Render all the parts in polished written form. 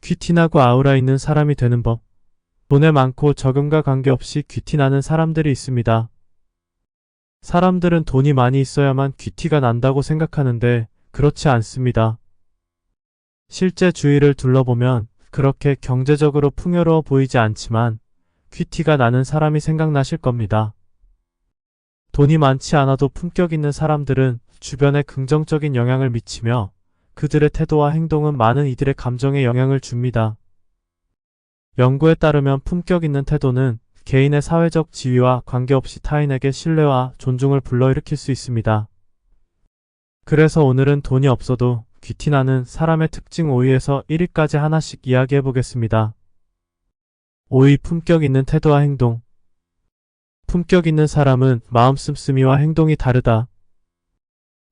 귀티나고 아우라 있는 사람이 되는 법. 돈에 많고 적음과 관계없이 귀티나는 사람들이 있습니다. 사람들은 돈이 많이 있어야만 귀티가 난다고 생각하는데 그렇지 않습니다. 실제 주위를 둘러보면 그렇게 경제적으로 풍요로워 보이지 않지만 귀티가 나는 사람이 생각나실 겁니다. 돈이 많지 않아도 품격 있는 사람들은 주변에 긍정적인 영향을 미치며 그들의 태도와 행동은 많은 이들의 감정에 영향을 줍니다. 연구에 따르면 품격 있는 태도는 개인의 사회적 지위와 관계없이 타인에게 신뢰와 존중을 불러일으킬 수 있습니다. 그래서 오늘은 돈이 없어도 귀티나는 사람의 특징 5위에서 1위까지 하나씩 이야기해 보겠습니다. 5위 품격 있는 태도와 행동. 품격 있는 사람은 마음 씀씀이와 행동이 다르다.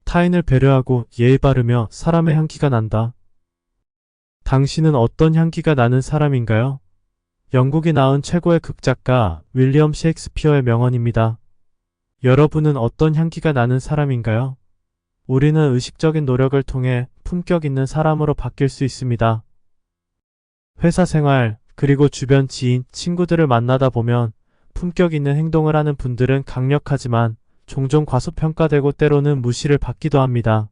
타인을 배려하고 예의 바르며 사람의 향기가 난다. 당신은 어떤 향기가 나는 사람인가요? 영국이 낳은 최고의 극작가 윌리엄 셰익스피어의 명언입니다. 여러분은 어떤 향기가 나는 사람인가요? 우리는 의식적인 노력을 통해 품격 있는 사람으로 바뀔 수 있습니다. 회사 생활, 그리고 주변 지인, 친구들을 만나다 보면 품격 있는 행동을 하는 분들은 강력하지만 종종 과소평가되고 때로는 무시를 받기도 합니다.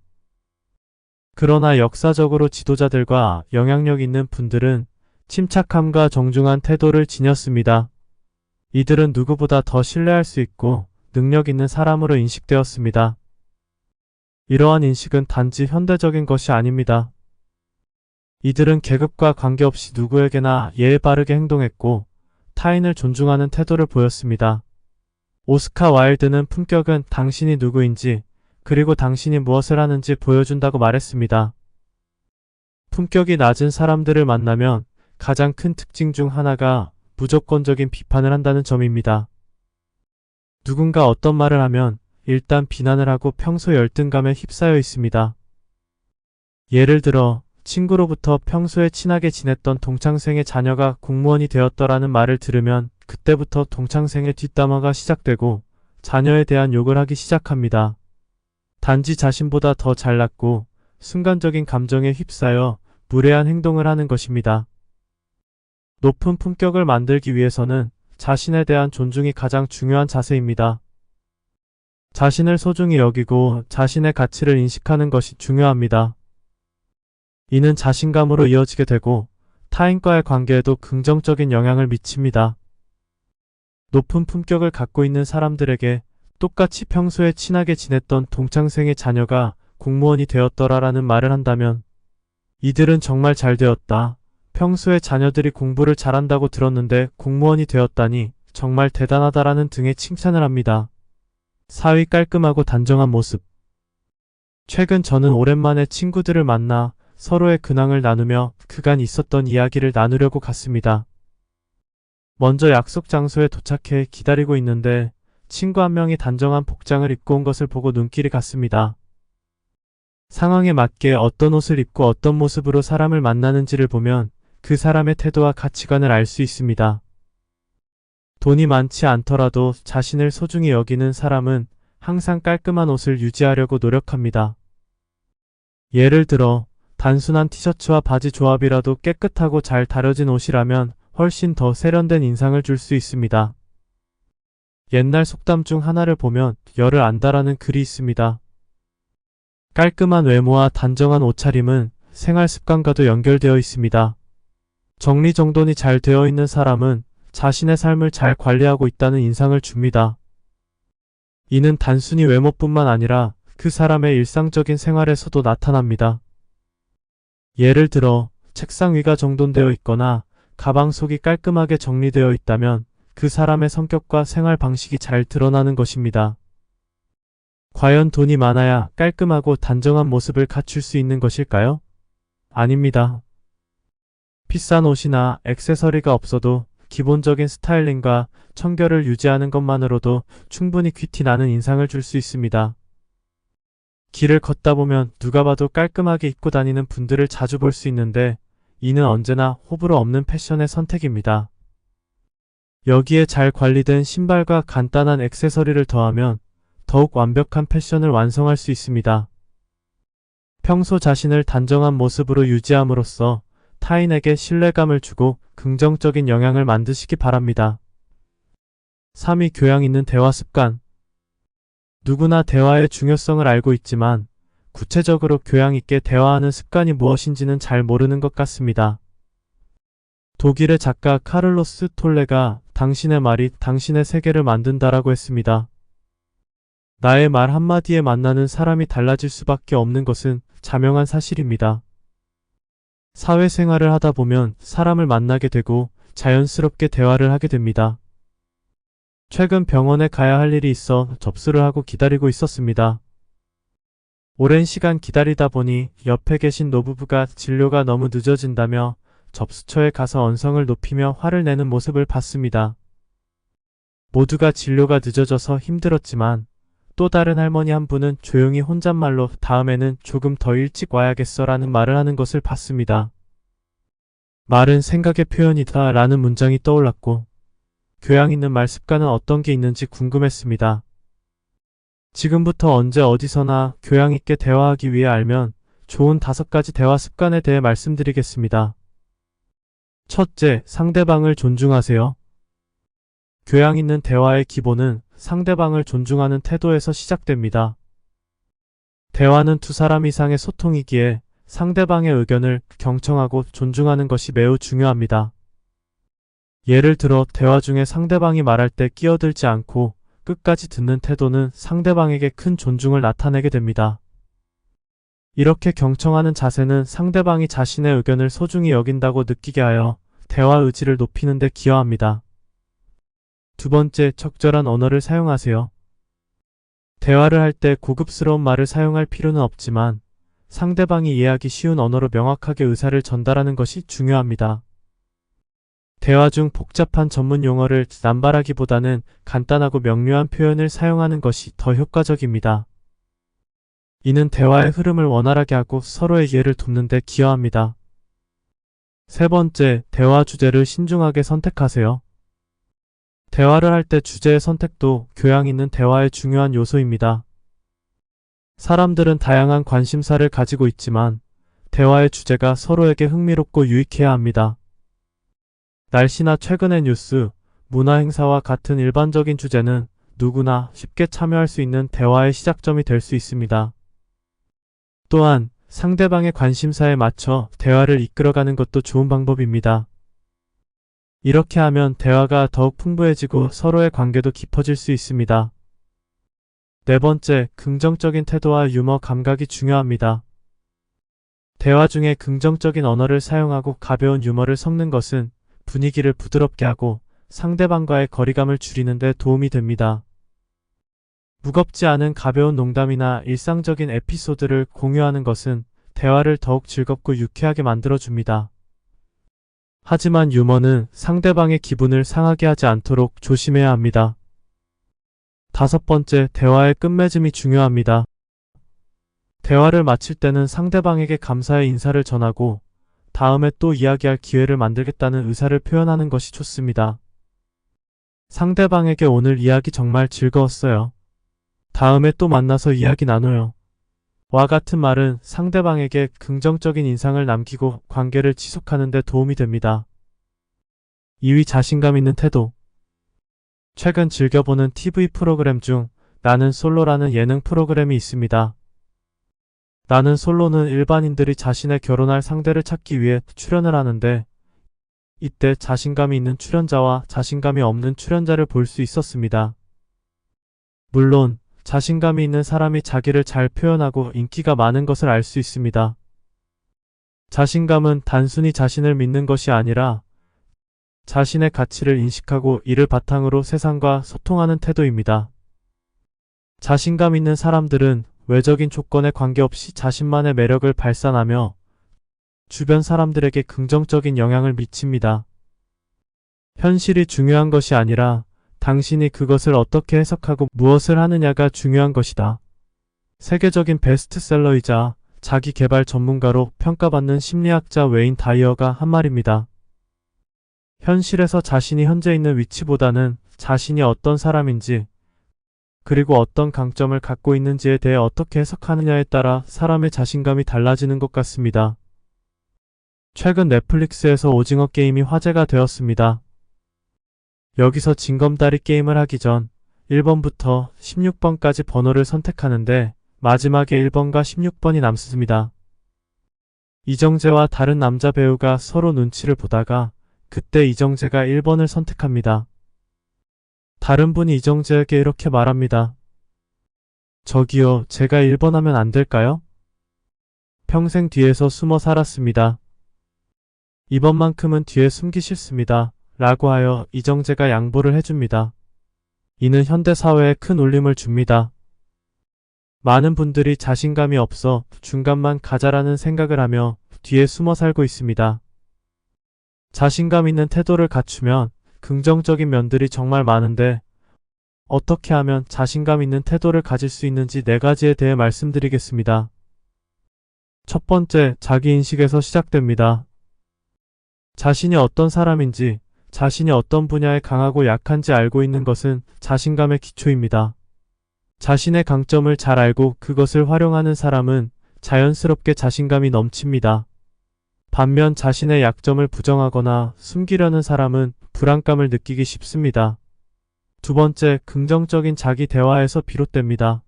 그러나 역사적으로 지도자들과 영향력 있는 분들은 침착함과 정중한 태도를 지녔습니다. 이들은 누구보다 더 신뢰할 수 있고 능력 있는 사람으로 인식되었습니다. 이러한 인식은 단지 현대적인 것이 아닙니다. 이들은 계급과 관계없이 누구에게나 예의 바르게 행동했고 타인을 존중하는 태도를 보였습니다. 오스카 와일드는 품격은 당신이 누구인지 그리고 당신이 무엇을 하는지 보여준다고 말했습니다. 품격이 낮은 사람들을 만나면 가장 큰 특징 중 하나가 무조건적인 비판을 한다는 점입니다. 누군가 어떤 말을 하면 일단 비난을 하고 평소 열등감에 휩싸여 있습니다. 예를 들어 친구로부터 평소에 친하게 지냈던 동창생의 자녀가 공무원이 되었더라는 말을 들으면 그때부터 동창생의 뒷담화가 시작되고 자녀에 대한 욕을 하기 시작합니다. 단지 자신보다 더 잘났고 순간적인 감정에 휩싸여 무례한 행동을 하는 것입니다. 높은 품격을 만들기 위해서는 자신에 대한 존중이 가장 중요한 자세입니다. 자신을 소중히 여기고 자신의 가치를 인식하는 것이 중요합니다. 이는 자신감으로 이어지게 되고 타인과의 관계에도 긍정적인 영향을 미칩니다. 높은 품격을 갖고 있는 사람들에게 똑같이 평소에 친하게 지냈던 동창생의 자녀가 공무원이 되었더라라는 말을 한다면 이들은 정말 잘 되었다. 평소에 자녀들이 공부를 잘한다고 들었는데 공무원이 되었다니 정말 대단하다라는 등의 칭찬을 합니다. 4위 깔끔하고 단정한 모습. 최근 저는 오랜만에 친구들을 만나 서로의 근황을 나누며 그간 있었던 이야기를 나누려고 갔습니다. 먼저 약속 장소에 도착해 기다리고 있는데 친구 한 명이 단정한 복장을 입고 온 것을 보고 눈길이 갔습니다. 상황에 맞게 어떤 옷을 입고 어떤 모습으로 사람을 만나는지를 보면 그 사람의 태도와 가치관을 알 수 있습니다. 돈이 많지 않더라도 자신을 소중히 여기는 사람은 항상 깔끔한 옷을 유지하려고 노력합니다. 예를 들어 단순한 티셔츠와 바지 조합이라도 깨끗하고 잘 다려진 옷이라면 훨씬 더 세련된 인상을 줄 수 있습니다. 옛날 속담 중 하나를 보면 열을 안다라는 글이 있습니다. 깔끔한 외모와 단정한 옷차림은 생활 습관과도 연결되어 있습니다. 정리정돈이 잘 되어 있는 사람은 자신의 삶을 잘 관리하고 있다는 인상을 줍니다. 이는 단순히 외모뿐만 아니라 그 사람의 일상적인 생활에서도 나타납니다. 예를 들어 책상 위가 정돈되어 있거나 가방 속이 깔끔하게 정리되어 있다면 그 사람의 성격과 생활 방식이 잘 드러나는 것입니다. 과연 돈이 많아야 깔끔하고 단정한 모습을 갖출 수 있는 것일까요? 아닙니다. 비싼 옷이나 액세서리가 없어도 기본적인 스타일링과 청결을 유지하는 것만으로도 충분히 귀티나는 인상을 줄 수 있습니다. 길을 걷다 보면 누가 봐도 깔끔하게 입고 다니는 분들을 자주 볼 수 있는데 이는 언제나 호불호 없는 패션의 선택입니다. 여기에 잘 관리된 신발과 간단한 액세서리를 더하면 더욱 완벽한 패션을 완성할 수 있습니다. 평소 자신을 단정한 모습으로 유지함으로써 타인에게 신뢰감을 주고 긍정적인 영향을 만드시기 바랍니다. 3위 교양 있는 대화 습관. 누구나 대화의 중요성을 알고 있지만 구체적으로 교양 있게 대화하는 습관이 무엇인지는 잘 모르는 것 같습니다. 독일의 작가 카를로스 톨레가 당신의 말이 당신의 세계를 만든다라고 했습니다. 나의 말 한마디에 만나는 사람이 달라질 수밖에 없는 것은 자명한 사실입니다. 사회생활을 하다 보면 사람을 만나게 되고 자연스럽게 대화를 하게 됩니다. 최근 병원에 가야 할 일이 있어 접수를 하고 기다리고 있었습니다. 오랜 시간 기다리다 보니 옆에 계신 노부부가 진료가 너무 늦어진다며 접수처에 가서 언성을 높이며 화를 내는 모습을 봤습니다. 모두가 진료가 늦어져서 힘들었지만 또 다른 할머니 한 분은 조용히 혼잣말로 다음에는 조금 더 일찍 와야겠어 라는 말을 하는 것을 봤습니다. 말은 생각의 표현이다 라는 문장이 떠올랐고 교양 있는 말 습관은 어떤 게 있는지 궁금했습니다. 지금부터 언제 어디서나 교양 있게 대화하기 위해 알면 좋은 5가지 대화 습관에 대해 말씀드리겠습니다. 첫째, 상대방을 존중하세요. 교양 있는 대화의 기본은 상대방을 존중하는 태도에서 시작됩니다. 대화는 두 사람 이상의 소통이기에 상대방의 의견을 경청하고 존중하는 것이 매우 중요합니다. 예를 들어 대화 중에 상대방이 말할 때 끼어들지 않고 끝까지 듣는 태도는 상대방에게 큰 존중을 나타내게 됩니다. 이렇게 경청하는 자세는 상대방이 자신의 의견을 소중히 여긴다고 느끼게 하여 대화 의지를 높이는 데 기여합니다. 두 번째, 적절한 언어를 사용하세요. 대화를 할 때 고급스러운 말을 사용할 필요는 없지만 상대방이 이해하기 쉬운 언어로 명확하게 의사를 전달하는 것이 중요합니다. 대화 중 복잡한 전문 용어를 남발하기보다는 간단하고 명료한 표현을 사용하는 것이 더 효과적입니다. 이는 대화의 흐름을 원활하게 하고 서로의 이해를 돕는 데 기여합니다. 세 번째, 대화 주제를 신중하게 선택하세요. 대화를 할 때 주제의 선택도 교양 있는 대화의 중요한 요소입니다. 사람들은 다양한 관심사를 가지고 있지만 대화의 주제가 서로에게 흥미롭고 유익해야 합니다. 날씨나 최근의 뉴스, 문화 행사와 같은 일반적인 주제는 누구나 쉽게 참여할 수 있는 대화의 시작점이 될 수 있습니다. 또한 상대방의 관심사에 맞춰 대화를 이끌어가는 것도 좋은 방법입니다. 이렇게 하면 대화가 더욱 풍부해지고 서로의 관계도 깊어질 수 있습니다. 네 번째, 긍정적인 태도와 유머 감각이 중요합니다. 대화 중에 긍정적인 언어를 사용하고 가벼운 유머를 섞는 것은 분위기를 부드럽게 하고 상대방과의 거리감을 줄이는 데 도움이 됩니다. 무겁지 않은 가벼운 농담이나 일상적인 에피소드를 공유하는 것은 대화를 더욱 즐겁고 유쾌하게 만들어줍니다. 하지만 유머는 상대방의 기분을 상하게 하지 않도록 조심해야 합니다. 다섯 번째, 대화의 끝맺음이 중요합니다. 대화를 마칠 때는 상대방에게 감사의 인사를 전하고 다음에 또 이야기할 기회를 만들겠다는 의사를 표현하는 것이 좋습니다. 상대방에게 오늘 이야기 정말 즐거웠어요. 다음에 또 만나서 이야기 나눠요. 와 같은 말은 상대방에게 긍정적인 인상을 남기고 관계를 지속하는 데 도움이 됩니다. 2위, 자신감 있는 태도. 최근 즐겨보는 TV 프로그램 중 나는 솔로라는 예능 프로그램이 있습니다. 나는 솔로는 일반인들이 자신의 결혼할 상대를 찾기 위해 출연을 하는데 이때 자신감이 있는 출연자와 자신감이 없는 출연자를 볼 수 있었습니다. 물론 자신감이 있는 사람이 자기를 잘 표현하고 인기가 많은 것을 알 수 있습니다. 자신감은 단순히 자신을 믿는 것이 아니라 자신의 가치를 인식하고 이를 바탕으로 세상과 소통하는 태도입니다. 자신감 있는 사람들은 외적인 조건에 관계없이 자신만의 매력을 발산하며 주변 사람들에게 긍정적인 영향을 미칩니다. 현실이 중요한 것이 아니라 당신이 그것을 어떻게 해석하고 무엇을 하느냐가 중요한 것이다. 세계적인 베스트셀러이자 자기 개발 전문가로 평가받는 심리학자 웨인 다이어가 한 말입니다. 현실에서 자신이 현재 있는 위치보다는 자신이 어떤 사람인지 그리고 어떤 강점을 갖고 있는지에 대해 어떻게 해석하느냐에 따라 사람의 자신감이 달라지는 것 같습니다. 최근 넷플릭스에서 오징어 게임이 화제가 되었습니다. 여기서 징검다리 게임을 하기 전 1번부터 16번까지 번호를 선택하는데 마지막에 1번과 16번이 남습니다. 이정재와 다른 남자 배우가 서로 눈치를 보다가 그때 이정재가 1번을 선택합니다. 다른 분이 이정재에게 이렇게 말합니다. 저기요, 제가 1번 하면 안 될까요? 평생 뒤에서 숨어 살았습니다. 이번만큼은 뒤에 숨기 싫습니다. 라고 하여 이정재가 양보를 해줍니다. 이는 현대사회에 큰 울림을 줍니다. 많은 분들이 자신감이 없어 중간만 가자라는 생각을 하며 뒤에 숨어 살고 있습니다. 자신감 있는 태도를 갖추면 긍정적인 면들이 정말 많은데 어떻게 하면 자신감 있는 태도를 가질 수 있는지 4가지에 대해 말씀드리겠습니다. 첫 번째, 자기인식에서 시작됩니다. 자신이 어떤 사람인지, 자신이 어떤 분야에 강하고 약한지 알고 있는 것은 자신감의 기초입니다. 자신의 강점을 잘 알고 그것을 활용하는 사람은 자연스럽게 자신감이 넘칩니다. 반면 자신의 약점을 부정하거나 숨기려는 사람은 불안감을 느끼기 쉽습니다. 두 번째, 긍정적인 자기 대화에서 비롯됩니다.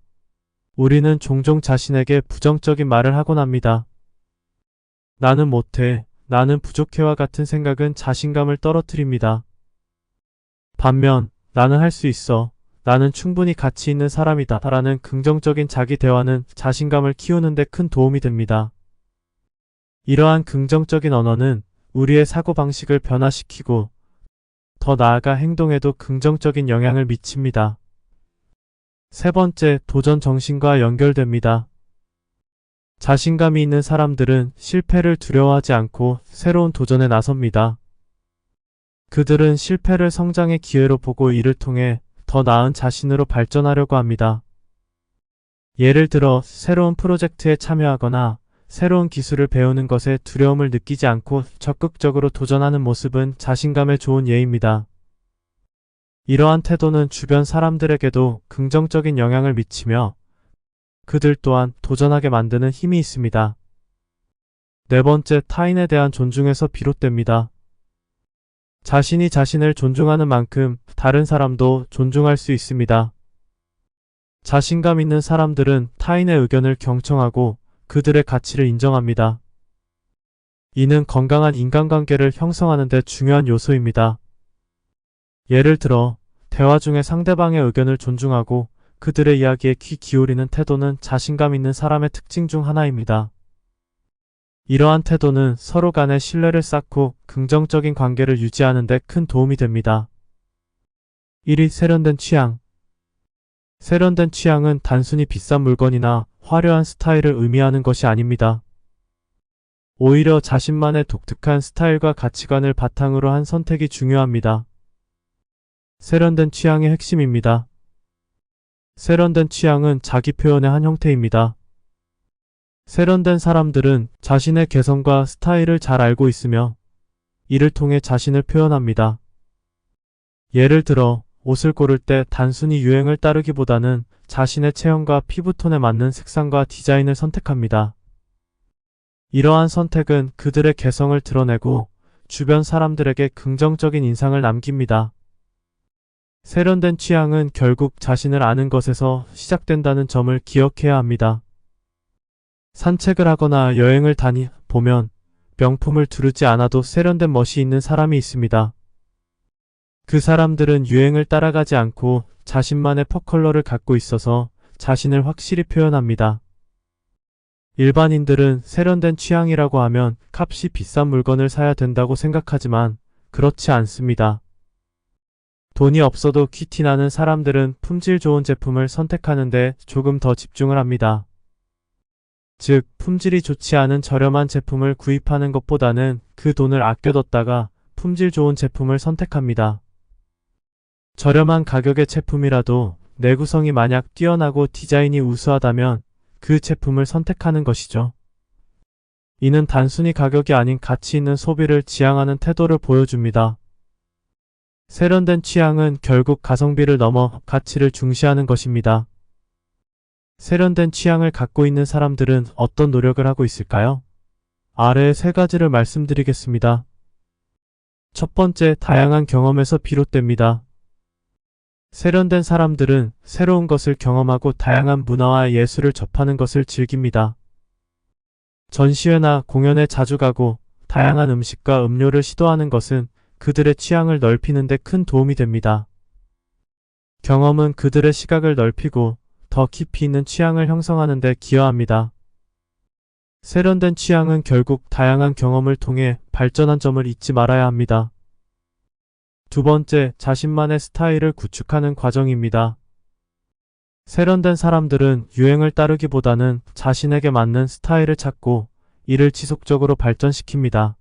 우리는 종종 자신에게 부정적인 말을 하곤 합니다. 나는 못해, 나는 부족해와 같은 생각은 자신감을 떨어뜨립니다. 반면 나는 할 수 있어, 나는 충분히 가치 있는 사람이다 라는 긍정적인 자기 대화는 자신감을 키우는 데 큰 도움이 됩니다. 이러한 긍정적인 언어는 우리의 사고방식을 변화시키고 더 나아가 행동에도 긍정적인 영향을 미칩니다. 세 번째, 도전 정신과 연결됩니다. 자신감이 있는 사람들은 실패를 두려워하지 않고 새로운 도전에 나섭니다. 그들은 실패를 성장의 기회로 보고 이를 통해 더 나은 자신으로 발전하려고 합니다. 예를 들어 새로운 프로젝트에 참여하거나 새로운 기술을 배우는 것에 두려움을 느끼지 않고 적극적으로 도전하는 모습은 자신감에 좋은 예입니다. 이러한 태도는 주변 사람들에게도 긍정적인 영향을 미치며 그들 또한 도전하게 만드는 힘이 있습니다. 네 번째, 타인에 대한 존중에서 비롯됩니다. 자신이 자신을 존중하는 만큼 다른 사람도 존중할 수 있습니다. 자신감 있는 사람들은 타인의 의견을 경청하고 그들의 가치를 인정합니다. 이는 건강한 인간관계를 형성하는 데 중요한 요소입니다. 예를 들어 대화 중에 상대방의 의견을 존중하고 그들의 이야기에 귀 기울이는 태도는 자신감 있는 사람의 특징 중 하나입니다. 이러한 태도는 서로 간의 신뢰를 쌓고 긍정적인 관계를 유지하는 데 큰 도움이 됩니다. 1위, 세련된 취향. 세련된 취향은 단순히 비싼 물건이나 화려한 스타일을 의미하는 것이 아닙니다. 오히려 자신만의 독특한 스타일과 가치관을 바탕으로 한 선택이 중요합니다. 세련된 취향의 핵심입니다. 세련된 취향은 자기 표현의 한 형태입니다. 세련된 사람들은 자신의 개성과 스타일을 잘 알고 있으며 이를 통해 자신을 표현합니다. 예를 들어 옷을 고를 때 단순히 유행을 따르기보다는 자신의 체형과 피부톤에 맞는 색상과 디자인을 선택합니다. 이러한 선택은 그들의 개성을 드러내고 주변 사람들에게 긍정적인 인상을 남깁니다. 세련된 취향은 결국 자신을 아는 것에서 시작된다는 점을 기억해야 합니다. 산책을 하거나 여행을 보면 명품을 두르지 않아도 세련된 멋이 있는 사람이 있습니다. 그 사람들은 유행을 따라가지 않고 자신만의 퍼컬러를 갖고 있어서 자신을 확실히 표현합니다. 일반인들은 세련된 취향이라고 하면 값이 비싼 물건을 사야 된다고 생각하지만 그렇지 않습니다. 돈이 없어도 퀴티나는 사람들은 품질 좋은 제품을 선택하는데 조금 더 집중을 합니다. 즉, 품질이 좋지 않은 저렴한 제품을 구입하는 것보다는 그 돈을 아껴뒀다가 품질 좋은 제품을 선택합니다. 저렴한 가격의 제품이라도 내구성이 만약 뛰어나고 디자인이 우수하다면 그 제품을 선택하는 것이죠. 이는 단순히 가격이 아닌 가치 있는 소비를 지향하는 태도를 보여줍니다. 세련된 취향은 결국 가성비를 넘어 가치를 중시하는 것입니다. 세련된 취향을 갖고 있는 사람들은 어떤 노력을 하고 있을까요? 아래의 세 가지를 말씀드리겠습니다. 첫 번째, 다양한 경험에서 비롯됩니다. 세련된 사람들은 새로운 것을 경험하고 다양한 문화와 예술을 접하는 것을 즐깁니다. 전시회나 공연에 자주 가고 다양한 음식과 음료를 시도하는 것은 그들의 취향을 넓히는 데 큰 도움이 됩니다. 경험은 그들의 시각을 넓히고 더 깊이 있는 취향을 형성하는 데 기여합니다. 세련된 취향은 결국 다양한 경험을 통해 발전한 점을 잊지 말아야 합니다. 두 번째, 자신만의 스타일을 구축하는 과정입니다. 세련된 사람들은 유행을 따르기보다는 자신에게 맞는 스타일을 찾고 이를 지속적으로 발전시킵니다.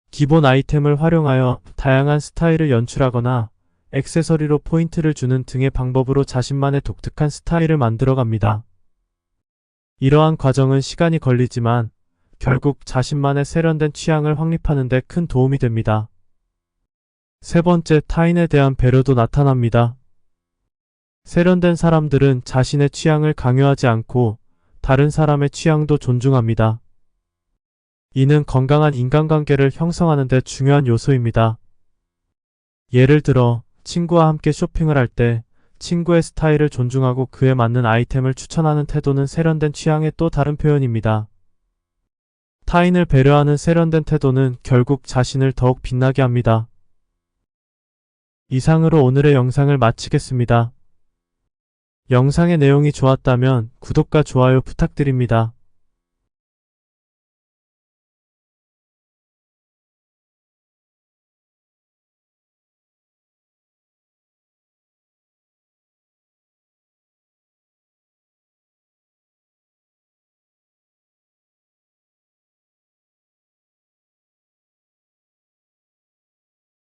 기본 아이템을 활용하여 다양한 스타일을 연출하거나 액세서리로 포인트를 주는 등의 방법으로 자신만의 독특한 스타일을 만들어갑니다. 이러한 과정은 시간이 걸리지만 결국 자신만의 세련된 취향을 확립하는 데 큰 도움이 됩니다. 세 번째, 타인에 대한 배려도 나타납니다. 세련된 사람들은 자신의 취향을 강요하지 않고 다른 사람의 취향도 존중합니다. 이는 건강한 인간관계를 형성하는 데 중요한 요소입니다. 예를 들어, 친구와 함께 쇼핑을 할 때 친구의 스타일을 존중하고 그에 맞는 아이템을 추천하는 태도는 세련된 취향의 또 다른 표현입니다. 타인을 배려하는 세련된 태도는 결국 자신을 더욱 빛나게 합니다. 이상으로 오늘의 영상을 마치겠습니다. 영상의 내용이 좋았다면 구독과 좋아요 부탁드립니다.